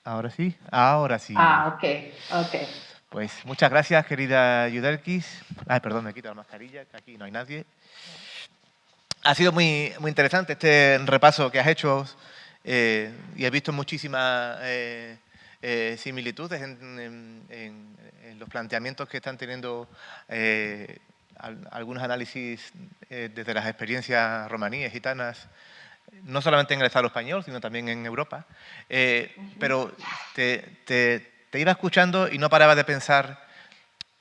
Ahora sí, ahora sí. Ah, ok, ok. Pues muchas gracias, querida Yudelkis. Ay, perdón, me quito la mascarilla, que aquí no hay nadie. Ha sido muy interesante este repaso que has hecho y he visto muchísimas similitudes en los planteamientos que están teniendo algunos análisis desde las experiencias romaníes, gitanas, no solamente en el Estado español, sino también en Europa. Pero te iba escuchando y no paraba de pensar,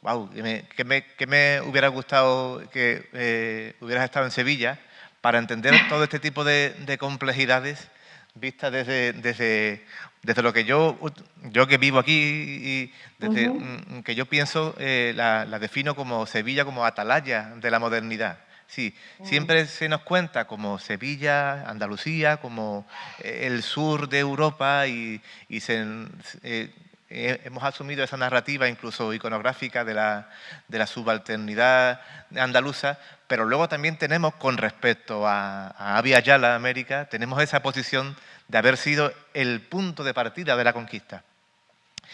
wow, que me hubiera gustado que hubieras estado en Sevilla para entender todo este tipo de complejidades vistas desde lo que yo que vivo aquí y desde Ujú. que yo pienso, la defino como Sevilla como atalaya de la modernidad. Sí, Mm. siempre se nos cuenta como Sevilla, Andalucía, como el sur de Europa y hemos asumido esa narrativa incluso iconográfica de la subalternidad andaluza, pero luego también tenemos con respecto a Abya Yala, América, tenemos esa posición de haber sido el punto de partida de la conquista.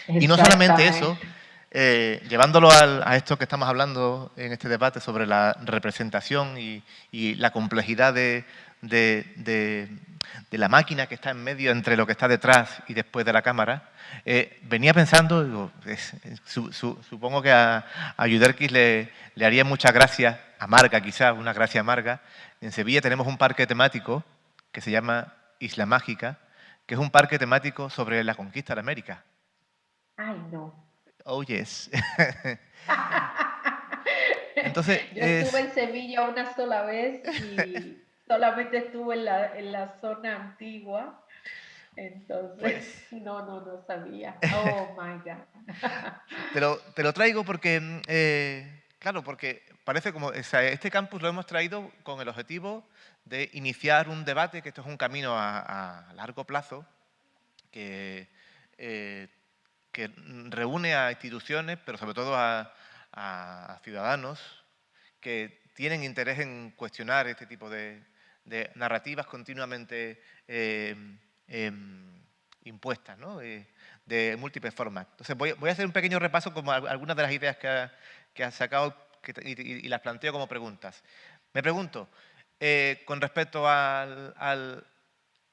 Y no solamente eso, Exactamente. llevándolo a esto que estamos hablando en este debate sobre la representación y la complejidad de- de la máquina que está en medio entre lo que está detrás y después de la cámara, venía pensando, digo, supongo que a Yuderkis le haría mucha gracia, amarga quizás, una gracia amarga. En Sevilla tenemos un parque temático que se llama Isla Mágica, que es un parque temático sobre la conquista de América. Ay, no. Oh, yes. Entonces, Yo estuve en Sevilla una sola vez y solamente estuve en la zona antigua, entonces pues, no sabía. Oh my God. te lo traigo porque, claro, porque parece como, o sea, este campus lo hemos traído con el objetivo de iniciar un debate, que esto es un camino a largo plazo, que, eh, que reúne a instituciones, pero sobre todo a ciudadanos que tienen interés en cuestionar este tipo de narrativas continuamente impuestas, ¿no? De múltiples formas. Entonces voy a hacer un pequeño repaso como algunas de las ideas que has sacado y las planteo como preguntas. Me pregunto, con respecto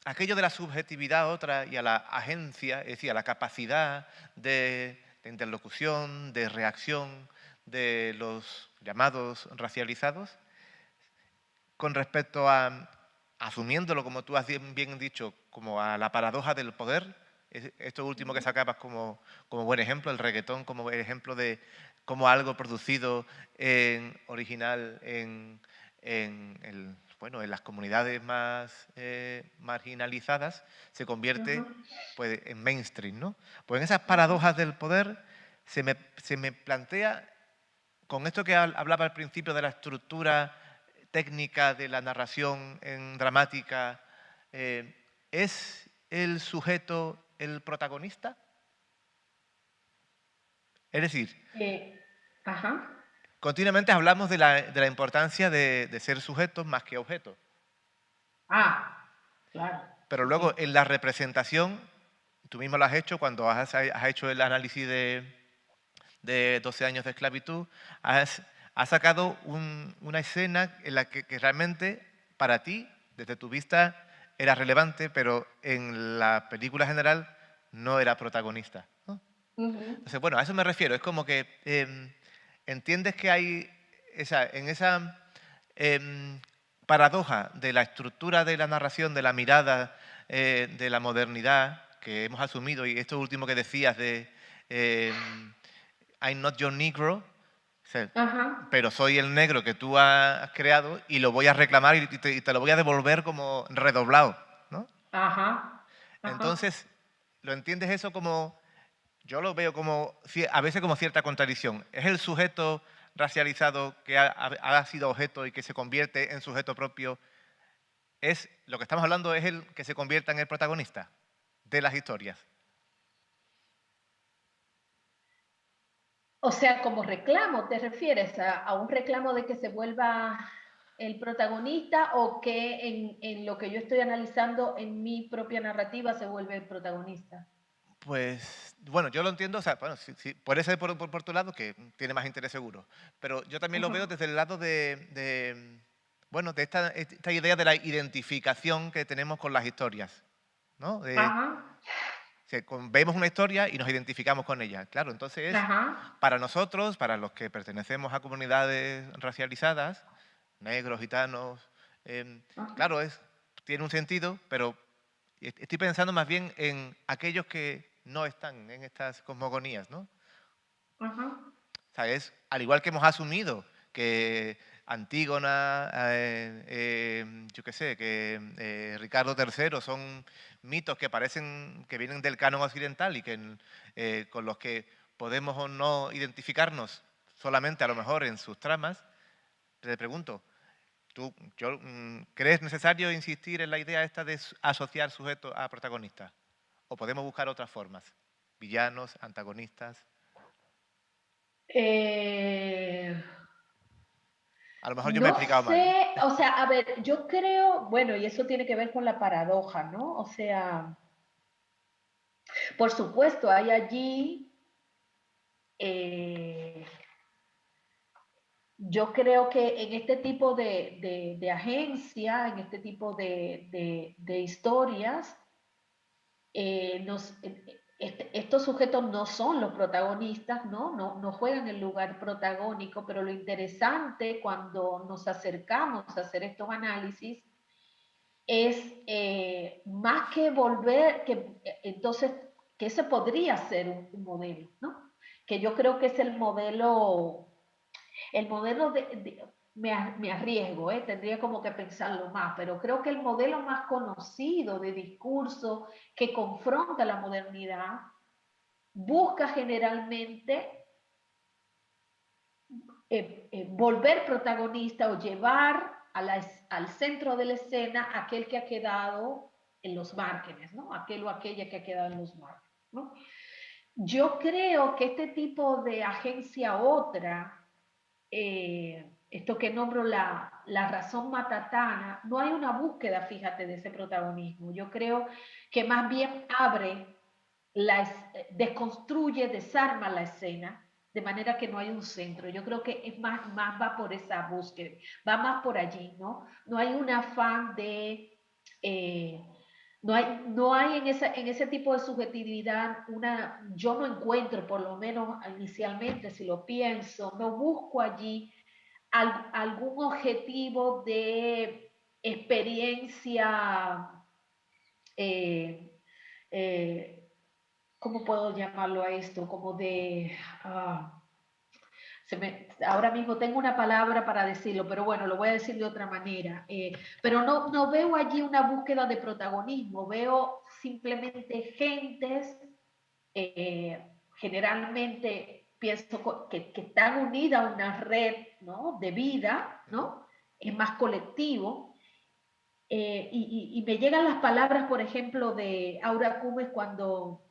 aquello de la subjetividad otra y a la agencia, es decir, a la capacidad de interlocución, de reacción de los llamados racializados, con respecto asumiéndolo, como tú has bien dicho, como a la paradoja del poder, esto último que sacabas como buen ejemplo, el reggaetón como ejemplo de cómo algo producido original bueno, en las comunidades más marginalizadas se Ajá. convierte pues, en mainstream, ¿no? Pues en esas paradojas del poder se me plantea, con esto que hablaba al principio de la estructura técnica de la narración en dramática, ¿es el sujeto el protagonista? Es decir, Ajá. continuamente hablamos de la importancia de ser sujetos más que objetos, Ah, claro. pero Sí, luego sí. en la representación, tú mismo lo has hecho cuando has hecho el análisis de 12 años de esclavitud, has sacado una escena en la que realmente para ti, desde tu vista, era relevante, pero en la película general no era protagonista, ¿no? Ujú. Entonces, bueno, a eso me refiero. Es como que entiendes que hay en esa paradoja de la estructura de la narración, de la mirada de la modernidad que hemos asumido, y esto último que decías de I'm not your negro, o sea, Ajá. pero soy el negro que tú has creado y lo voy a reclamar y te lo voy a devolver como redoblado, ¿no? Ajá. Ajá. Entonces, ¿lo entiendes eso como, yo lo veo como, a veces como cierta contradicción? ¿Es el sujeto racializado que ha sido objeto y que se convierte en sujeto propio? ¿Es lo que estamos hablando es el que se convierta en el protagonista de las historias? O sea, como reclamo, ¿te refieres a un reclamo de que se vuelva el protagonista o que en lo que yo estoy analizando en mi propia narrativa se vuelve el protagonista? Pues, bueno, yo lo entiendo, o sea, bueno, puede ser por tu lado, que tiene más interés seguro, pero yo también lo Ujú. veo desde el lado bueno, de esta idea de la identificación que tenemos con las historias, ¿no? Ajá, Vemos una historia y nos identificamos con ella. Claro, entonces, ajá, para nosotros, para los que pertenecemos a comunidades racializadas, negros, gitanos, ajá, claro, tiene un sentido, pero estoy pensando más bien en aquellos que no están en estas cosmogonías, ¿no? ajá. O sea, al igual que hemos asumido que Antígona, yo qué sé, que Ricardo III son mitos que parecen que vienen del canon occidental y con los que podemos o no identificarnos solamente a lo mejor en sus tramas, te pregunto, ¿crees necesario insistir en la idea esta de asociar sujetos a protagonistas? ¿O podemos buscar otras formas? Villanos, antagonistas. Eh, A lo mejor yo me he no explicado mal, ¿eh? sé, o sea, a ver, yo creo, bueno, y eso tiene que ver con la paradoja, ¿no? O sea, por supuesto, hay allí, eh, yo creo que en este tipo de agencia, en este tipo de historias, estos sujetos no son los protagonistas, ¿no? No juegan el lugar protagónico, pero lo interesante cuando nos acercamos a hacer estos análisis es más que volver, entonces, que ese podría ser un modelo, ¿no? Que yo creo que es el modelo me arriesgo, tendría como que pensarlo más, pero creo que el modelo más conocido de discurso que confronta la modernidad busca generalmente volver protagonista o llevar al centro de la escena aquel que ha quedado en los márgenes, ¿no? Aquel o aquella que ha quedado en los márgenes, ¿no? Yo creo que este tipo de agencia otra, esto que nombro la razón matatana, no hay una búsqueda, fíjate, de ese protagonismo. Yo creo que más bien desconstruye, desarma la escena, de manera que no hay un centro. Yo creo que es más va por esa búsqueda, va más por allí, ¿no? No hay un afán de... no hay en ese tipo de subjetividad yo no encuentro, por lo menos inicialmente, si lo pienso, no busco allí algún objetivo de experiencia, eh, eh, ¿cómo puedo llamarlo a esto? Como de... ahora mismo tengo una palabra para decirlo, pero bueno, lo voy a decir de otra manera. Pero no veo allí una búsqueda de protagonismo, veo simplemente gentes, generalmente pienso que están unidas a una red, ¿no? De vida, ¿no? Es más colectivo. Y me llegan las palabras, por ejemplo, de Aura Cumes cuando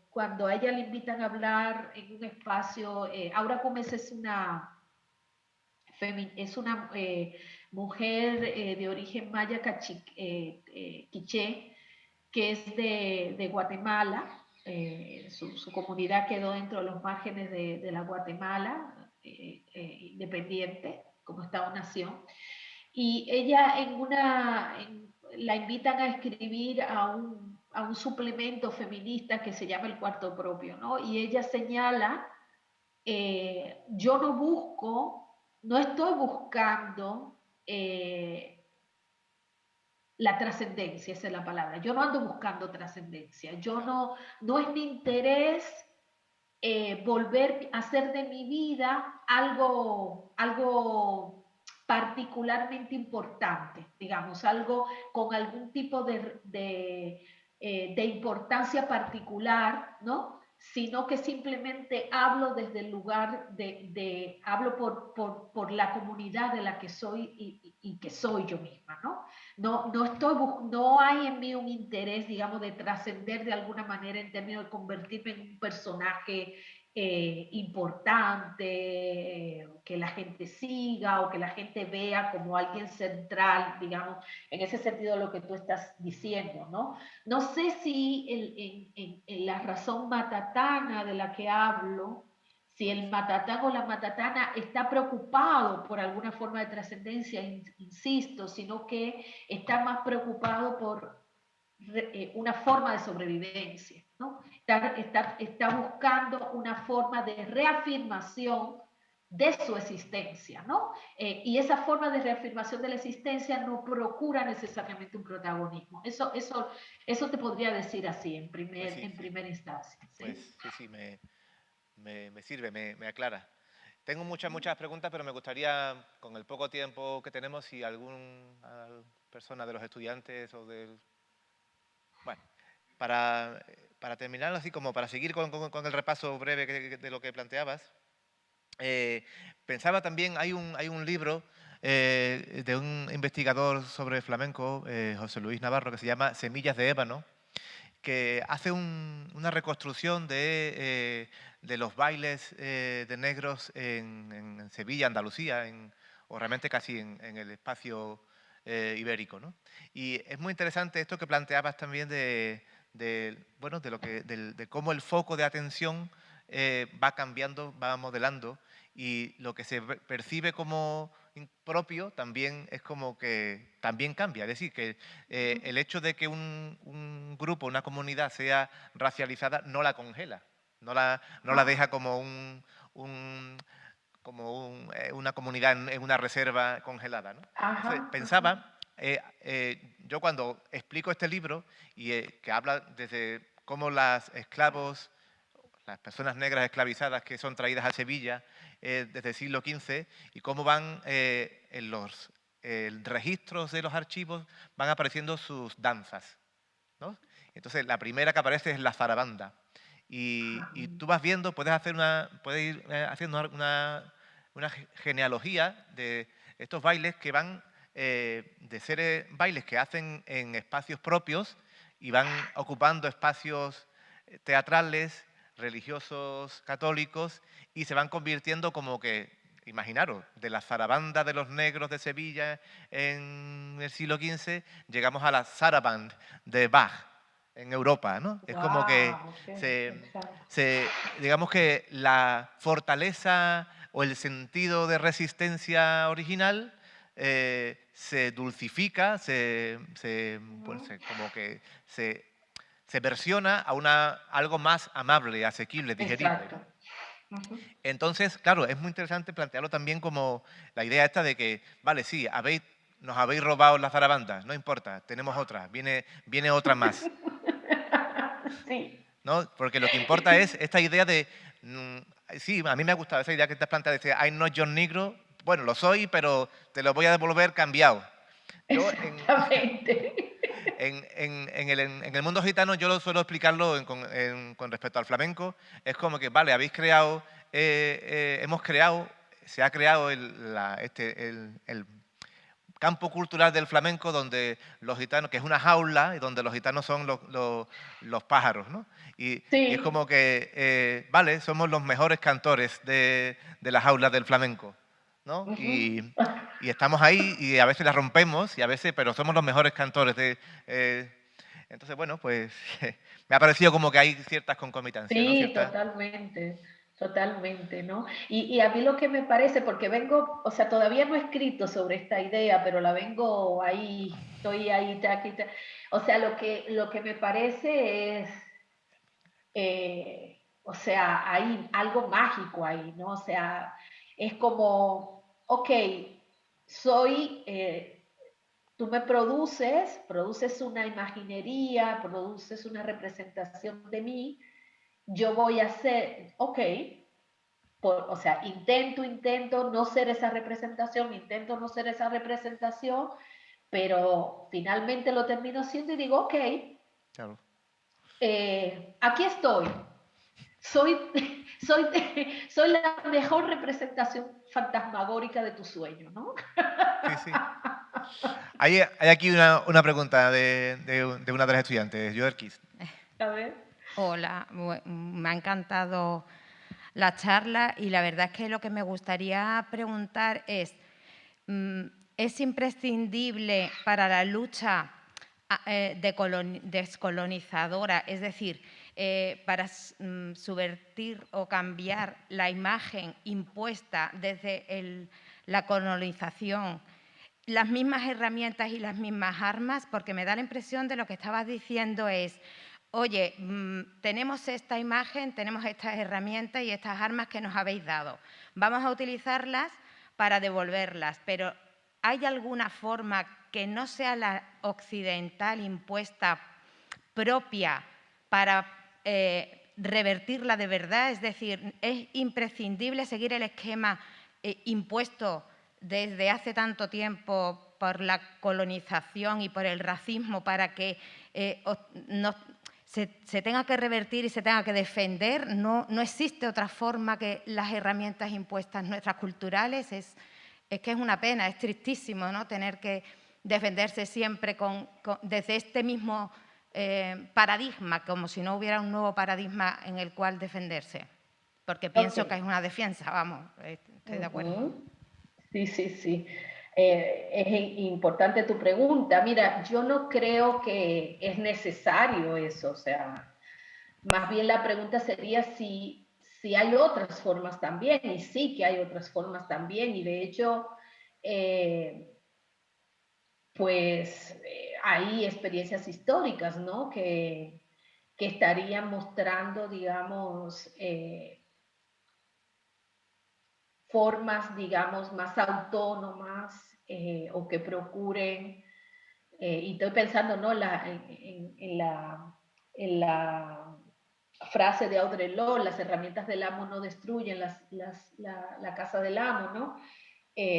a ella le invitan a hablar en un espacio. Aura Cumes es una mujer de origen maya quiché, que es de Guatemala. Su comunidad quedó dentro de los márgenes de la Guatemala independiente como Estado-nación. Y ella la invitan a escribir a un suplemento feminista que se llama El Cuarto Propio, ¿no? Y ella señala, yo no estoy buscando la trascendencia, esa es la palabra. Yo no ando buscando trascendencia. No es mi interés volver a hacer de mi vida algo particularmente importante, digamos, algo con algún tipo de importancia particular, ¿no? Sino que simplemente hablo desde el lugar hablo por la comunidad de la que soy y que soy yo misma, ¿no? No hay en mí un interés, digamos, de trascender de alguna manera en términos de convertirme en un personaje importante, que la gente siga o que la gente vea como alguien central, digamos, en ese sentido lo que tú estás diciendo, ¿no? No sé si en la razón matatana de la que hablo, si el matatán o la matatana está preocupado por alguna forma de trascendencia, insisto, sino que está más preocupado por una forma de sobrevivencia, ¿no? Está buscando una forma de reafirmación de su existencia, ¿no? Y esa forma de reafirmación de la existencia no procura necesariamente un protagonismo. Eso te podría decir así Pues sí, en sí. primera instancia, Pues ¿sí? sí, sí, me sirve, me aclara. Tengo muchas preguntas, pero me gustaría, con el poco tiempo que tenemos, si alguna persona de los estudiantes o del... Bueno, para terminar, así como para seguir con el repaso breve de lo que planteabas, pensaba también, hay un libro de un investigador sobre flamenco, José Luis Navarro, que se llama Semillas de ébano, que hace una reconstrucción de los bailes de negros en Sevilla, Andalucía, o realmente casi en el espacio ibérico, ¿no? Y es muy interesante esto que planteabas también bueno, de cómo el foco de atención va cambiando, va modelando, y lo que se percibe como propio también es como que también cambia. Es decir, que el hecho de que un grupo, una comunidad sea racializada no la congela, no la deja como una comunidad en una reserva congelada, ¿no? Entonces, Ajá, ajá. pensaba, yo cuando explico este libro, y que habla desde cómo los esclavos, las personas negras esclavizadas que son traídas a Sevilla desde el siglo XV, y cómo van en los registros de los archivos, van apareciendo sus danzas, ¿no? Entonces, la primera que aparece es la zarabanda. Y tú vas viendo, puedes ir haciendo una genealogía de estos bailes que van de ser bailes que hacen en espacios propios y van ocupando espacios teatrales, religiosos, católicos, y se van convirtiendo como que, imaginaros, de la zarabanda de los negros de Sevilla en el siglo XV, llegamos a la zaraband de Bach en Europa, ¿no? Es como que Wow, sí, se, exacto. digamos que la fortaleza o el sentido de resistencia original se dulcifica, como que se versiona a algo más amable, asequible, digerible, Exacto. ¿no? Ujú. Entonces, claro, es muy interesante plantearlo también como la idea esta de que, vale, sí, nos habéis robado las zarabandas, no importa, tenemos otra, viene otra más, Sí. ¿no? Porque lo que importa es esta idea de, sí, a mí me ha gustado esa idea que te has planteado, de decir, I'm not John Negro, bueno, lo soy, pero te lo voy a devolver cambiado. Yo Exactamente. en el mundo gitano yo lo suelo explicarlo con respecto al flamenco. Es como que, vale, hemos creado, se ha creado el campo cultural del flamenco donde los gitanos, que es una jaula, y donde los gitanos son los pájaros, ¿no? Y es como Sí. que, vale, somos los mejores cantores de la jaula del flamenco, ¿no? Ujú. Y estamos ahí y a veces la rompemos, pero somos los mejores cantores. Entonces, bueno, pues me ha parecido como que hay ciertas concomitancias, ¿no? Sí, totalmente, totalmente, ¿no? Y a mí lo que me parece, porque vengo, o sea, todavía no he escrito sobre esta idea, pero la vengo ahí, estoy ahí, taqui, o sea, lo que me parece es, o sea, hay algo mágico ahí, ¿no? O sea, es como, ok, soy, tú me produces una imaginería, produces una representación de mí, yo voy a hacer, ok, o sea, intento no ser esa representación, intento no ser esa representación, pero finalmente lo termino siendo y digo, ok, Claro. aquí estoy, soy, soy, soy la mejor representación fantasmagórica de tu sueño, ¿no? Sí, sí. Hay aquí una pregunta de una de las estudiantes, Joderkis. A ver. Hola, me ha encantado la charla y la verdad es que lo que me gustaría preguntar ¿es imprescindible para la lucha descolonizadora, es decir, para subvertir o cambiar la imagen impuesta desde la colonización, las mismas herramientas y las mismas armas? Porque me da la impresión de lo que estabas diciendo es, oye, tenemos esta imagen, tenemos estas herramientas y estas armas que nos habéis dado. Vamos a utilizarlas para devolverlas, pero ¿hay alguna forma que no sea la occidental impuesta propia para revertirla de verdad? Es decir, ¿es imprescindible seguir el esquema impuesto desde hace tanto tiempo por la colonización y por el racismo para que se tenga que revertir y se tenga que defender? No existe otra forma que las herramientas impuestas nuestras culturales. Es que es una pena, es tristísimo, ¿no?, tener que defenderse siempre desde este mismo paradigma, como si no hubiera un nuevo paradigma en el cual defenderse. Porque pienso que es una defensa, vamos, estoy de acuerdo. Sí, sí, sí. Es importante tu pregunta. Mira, yo no creo que es necesario eso, o sea, más bien la pregunta sería si hay otras formas también, y sí que hay otras formas también, y de hecho, pues hay experiencias históricas, ¿no? Que estarían mostrando, digamos, formas, digamos, más autónomas o que procuren, y estoy pensando, ¿no?, en la frase de Audre Lorde, las herramientas del amo no destruyen la casa del amo, ¿no?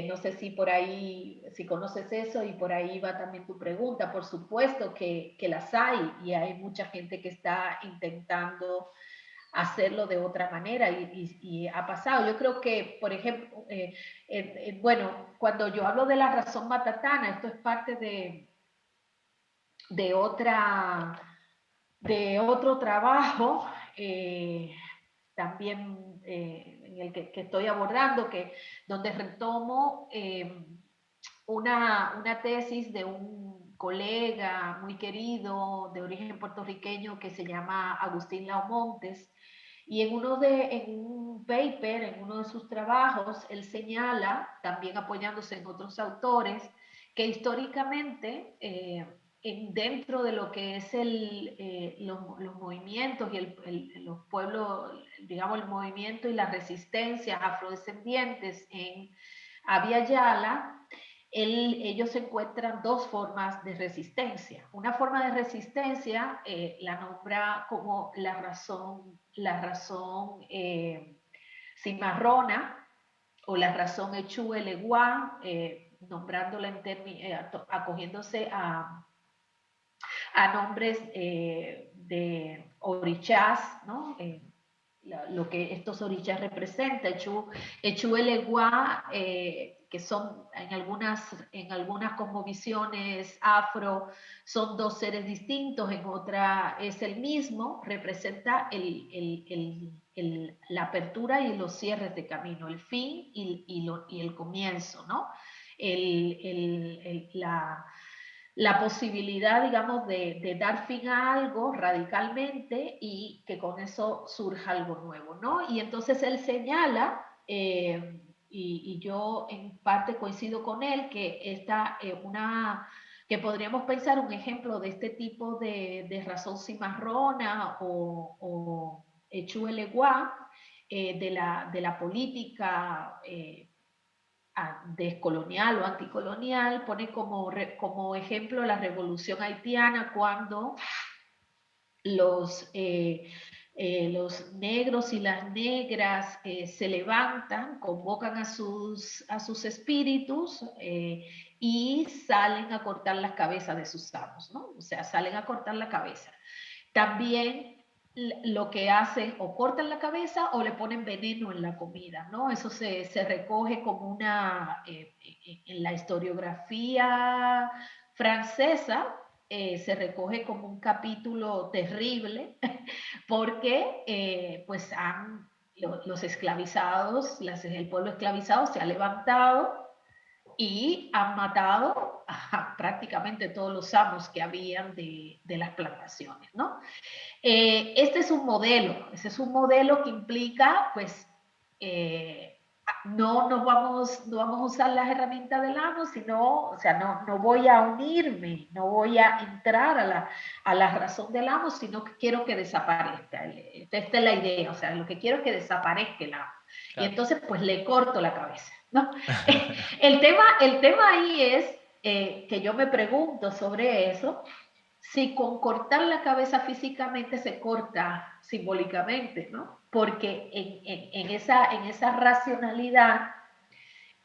No sé si por ahí, si conoces eso, y por ahí va también tu pregunta. Por supuesto que las hay, y hay mucha gente que está intentando hacerlo de otra manera y ha pasado. Yo creo que, por ejemplo, bueno, cuando yo hablo de la razón matatana, esto es parte de otra, de otro trabajo también en el que estoy abordando, donde retomo una tesis de un colega muy querido de origen puertorriqueño que se llama Agustín Lao Montes, y en un paper, en uno de sus trabajos, él señala, también apoyándose en otros autores, que históricamente dentro de lo que es los movimientos y los pueblos, digamos, el movimiento y las resistencias afrodescendientes en Abya Yala, ellos encuentran dos formas de resistencia. Una forma de resistencia la nombra como la razón cimarrona o la razón Echueleguá, nombrándola acogiéndose a nombres de orichás, ¿no? Lo que estos orichás representan, Echueleguá, que son en algunas cosmovisiones afro, son dos seres distintos, en otra es el mismo, representa la apertura y los cierres de camino, el fin y el comienzo, ¿no? La posibilidad, digamos, de dar fin a algo radicalmente y que con eso surja algo nuevo, ¿no? Y entonces él señala, y yo en parte coincido con él, que que podríamos pensar un ejemplo de este tipo de razón cimarrona o echueleguá, de la política descolonial o anticolonial, pone como ejemplo la revolución haitiana, cuando los negros y las negras se levantan, convocan a sus espíritus y salen a cortar las cabezas de sus amos, ¿no? O sea, salen a cortar la cabeza. También lo que hacen, o cortan la cabeza o le ponen veneno en la comida, ¿no? Eso se recoge como en la historiografía francesa, se recoge como un capítulo terrible porque pues han los esclavizados, el pueblo esclavizado se ha levantado y han matado a prácticamente todos los amos que habían de las plantaciones, ¿no? Este es un modelo, ese es un modelo que implica, pues, no vamos a usar las herramientas del amo, sino, o sea, no voy a unirme, no voy a entrar a la razón del amo, sino que quiero que desaparezca. Esta es la idea, o sea, lo que quiero es que desaparezca el amo. Claro. Y entonces, pues, le corto la cabeza, ¿no? el tema ahí es que yo me pregunto sobre eso, si con cortar la cabeza físicamente se corta simbólicamente, ¿no? Porque en esa racionalidad,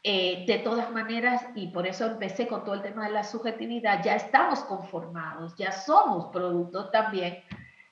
de todas maneras, y por eso empecé con todo el tema de la subjetividad, ya estamos conformados, ya somos productos también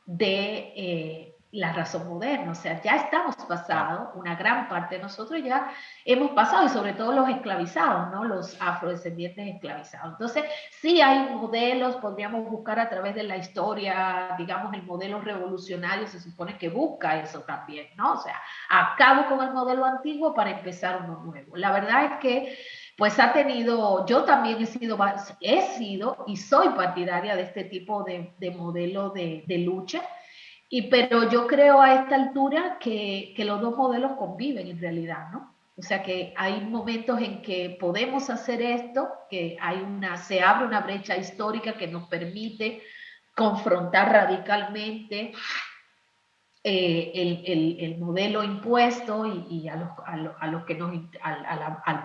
de la razón moderna, o sea, ya estamos pasados, una gran parte de nosotros ya hemos pasado, y sobre todo los esclavizados, ¿no? Los afrodescendientes esclavizados. Entonces, sí hay modelos, podríamos buscar a través de la historia, digamos, el modelo revolucionario se supone que busca eso también, ¿no? O sea, acabo con el modelo antiguo para empezar uno nuevo. La verdad es que pues ha tenido, yo también he sido y soy partidaria de este tipo de modelo de lucha, pero yo creo a esta altura que los dos modelos conviven en realidad, ¿no? O sea que hay momentos en que podemos hacer esto, que se abre una brecha histórica que nos permite confrontar radicalmente el modelo impuesto y al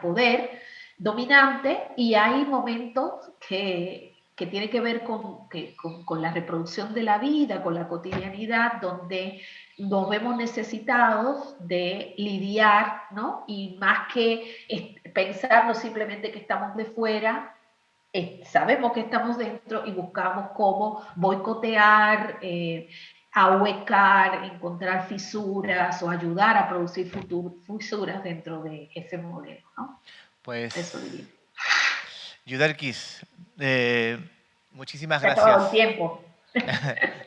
poder dominante, y hay momentos que tienen que ver con la reproducción de la vida, con la cotidianidad, donde nos vemos necesitados de lidiar, ¿no? Y más que pensar no simplemente que estamos de fuera, sabemos que estamos dentro y buscamos cómo boicotear, ahuecar, encontrar fisuras o ayudar a producir fisuras dentro de ese modelo, ¿no? Pues, eso diría. Yudelkis, muchísimas Se ha gracias. acabado el tiempo.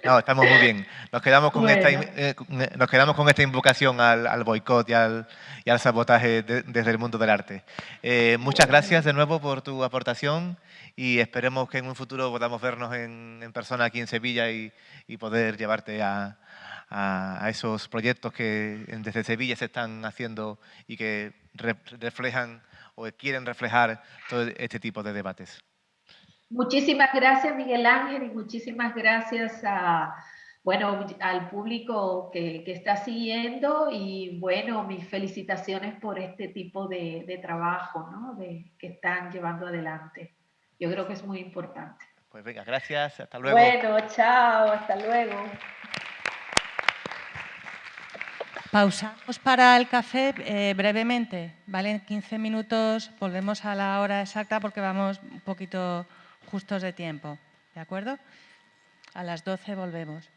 No, estamos muy bien. Nos quedamos con, esta invocación al boicot y al sabotaje desde el mundo del arte. Muchas gracias de nuevo por tu aportación y esperemos que en un futuro podamos vernos en persona aquí en Sevilla y poder llevarte a esos proyectos que desde Sevilla se están haciendo y que reflejan o quieren reflejar todo este tipo de debates. Muchísimas gracias, Miguel Ángel, y muchísimas gracias al público que está siguiendo, y bueno, mis felicitaciones por este tipo de trabajo, ¿no? Que están llevando adelante. Yo creo que es muy importante. Pues venga, gracias, hasta luego. Bueno, chao, hasta luego. Pausamos para el café brevemente, ¿vale? 15 minutos, volvemos a la hora exacta porque vamos un poquito justos de tiempo, ¿de acuerdo? A las 12 volvemos.